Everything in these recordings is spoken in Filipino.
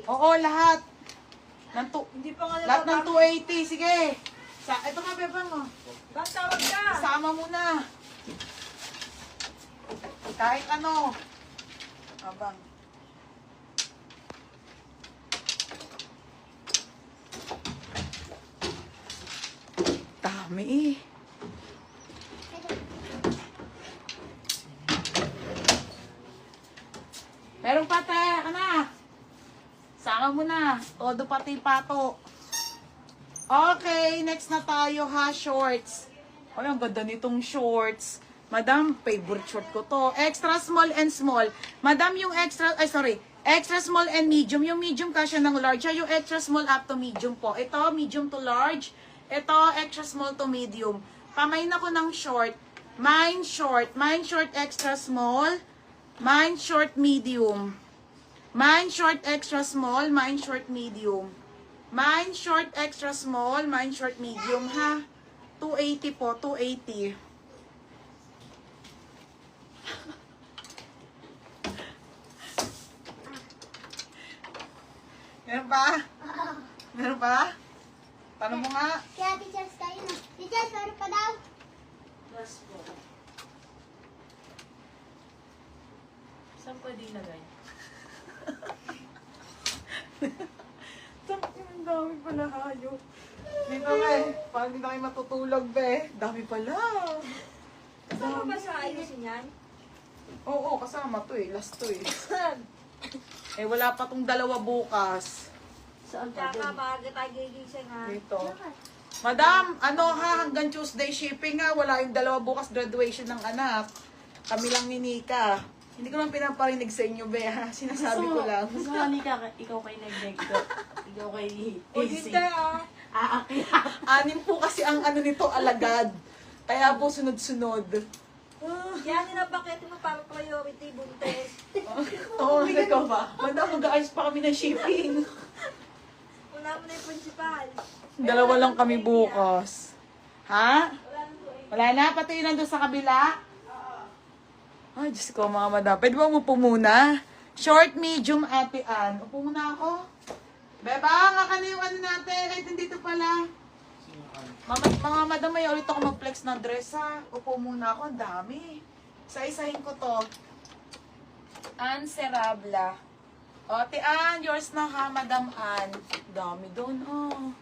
Oo, lahat. Hindi pa nga Lahat ng 280. Sige. Ito nga, Bebang, oh. Bang, tawag ka! Isama mo na. Kahit ano. Abang. Dami eh. Meron pa, te. Ano? Sama mo na. Todo pati pato. Okay, next na tayo ha, shorts. Ay, ang ganda nitong shorts. Madam, favorite short ko to. Extra small and small. Madam, yung extra small and medium. Yung medium kasya ng large. Yung extra small up to medium po. Ito, medium to large. Ito, extra small to medium. Pamain ako ng short. Mine short extra small. Mine short medium. Mine short extra small, mine short medium. Mine short extra small, mine short medium ha. 280 po, 280. Meron pa? Meron pa? Tanong mo nga. Kaya teachers kayo na. Teachers, meron pa daw. Plus po. Saan pwede ilagay? Ang dami pala hayop. Dito be, parang hindi na kayo matutulog be. Dami pala. Kasama ba sa ayusin yan? Oo, kasama to eh. Last to eh. Eh wala pa tong dalawa bukas. Saan pa din? Maaga tayo gigising ha. Dito. Madam, ano ha, hanggang Tuesday shipping ha. Wala yung dalawa bukas graduation ng anak. Kami lang ni Nika. Hindi ko lang pinaparinig sa inyo, be, ha? Sinasabi ko lang. Gusto nga Nika, ikaw kay nag-negdo. Ikaw kay O hindi ah. Aakyat. Anim po kasi ang ano nito, alagad. Kaya po sunod-sunod. Yan nila bakit mo para priority buntes. Oo, ikaw ba? Madam, mag-aayos pa kami ng shipping. Wala mo na yung principal. Dalawa lang kami bukas. Ha? Wala na? Pati yun nandun sa kabila? Ay, Diyos ko mga madam. Pwede ba umupo muna? Short, medium, Ate Ann. Upo muna ako. Beba, nga ka na yung ano natin. Ay, nandito pala. Mga madam, may ulit ako mag-flex ng dress ha. Upo muna ako. Ang dami. Isa-isahin ko to. Ann Serabla. O, Ate Ann, yours na ha, Madam Ann. Dami doon, oh.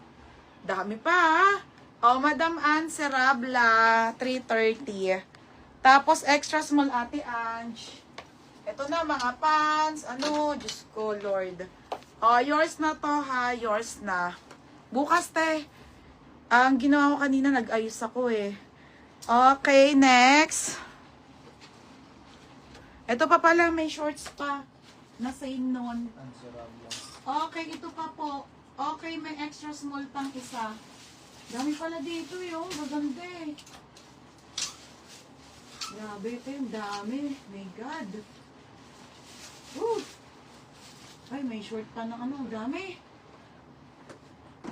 Dami pa, ha? O, Madam Ann Serabla, 330. Tapos, extra small, Ate Ange. Ito na, mga pants. Ano, Diyos ko, Lord. O, yours na to, ha? Yours na. Bukas, te. Ang ginawa ko kanina, nag-ayos ako, eh. Okay, next. Ito pa pala, may shorts pa. Na same nun. Okay, ito pa po. Okay, may extra small pang isa. Dami pala dito, yung maganda, eh. Grabe ito yung dami. My God. Woo! Ay, may short pa ng ano. Dami.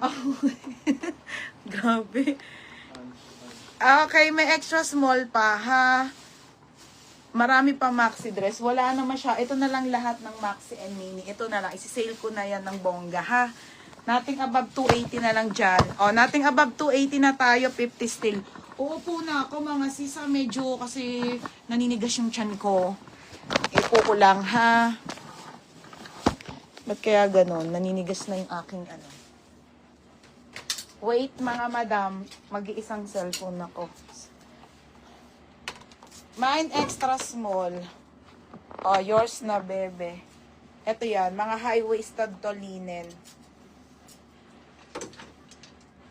Oh. Grabe. Okay, may extra small pa, ha? Marami pa maxi dress. Wala naman siya. Ito na lang lahat ng maxi and mini. Ito na lang. Isi-sale ko na yan ng bongga, ha? Nothing above 280 na lang dyan. O, nothing above 280 na tayo. 50 still. Uupo na ako mga sisa, medyo kasi naninigas yung tiyan ko. Ipo ko lang ha. Ba't kaya ganon? Naninigas na yung aking ano. Wait mga madam, mag-iisang cellphone ako. Mine extra small. Oh, yours na bebe. Ito yan, mga high-waisted to linen.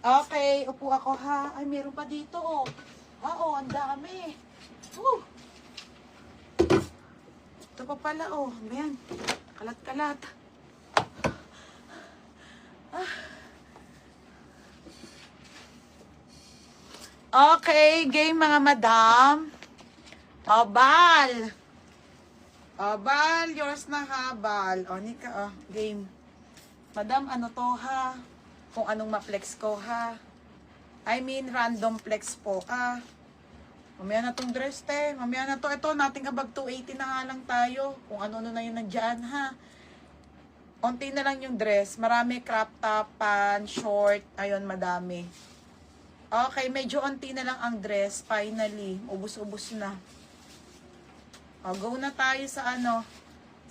Okay, upo ako ha. Ay, meron pa dito oh. Oo, ang dami. Woo! Ito pa pala oh. Ayan, kalat-kalat. Okay, game mga madam. Bal. Bal, yours na ha, Bal. O, Nika, game. Madam, ano to ha? Kung anong ma-flex ko ha. I mean, random flex po ha. Mamaya na tong dress te. Mamaya na to. Ito, nating above 280 na nga lang tayo. Kung ano na yun nandyan ha. Onti na lang yung dress. Marami crop top, pan, short. Ayun, madami. Okay, medyo onti na lang ang dress. Finally, ubus-ubus na. O, go na tayo sa ano,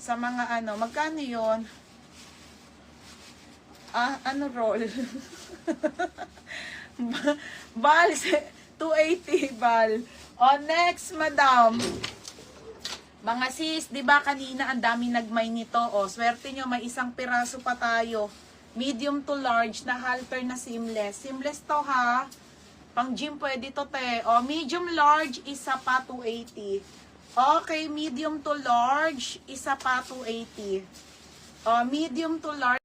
sa mga ano. Magkano yon? Ano roll? Bal, 280 bal. O, next, madam. Mga sis, di ba kanina ang dami nagmay nito? O, swerte nyo, may isang piraso pa tayo. Medium to large na halter na seamless. Seamless to ha. Pang gym pwede to te. O, medium large, isa pa 280. Okay, medium to large, isa pa 280. O, medium to large.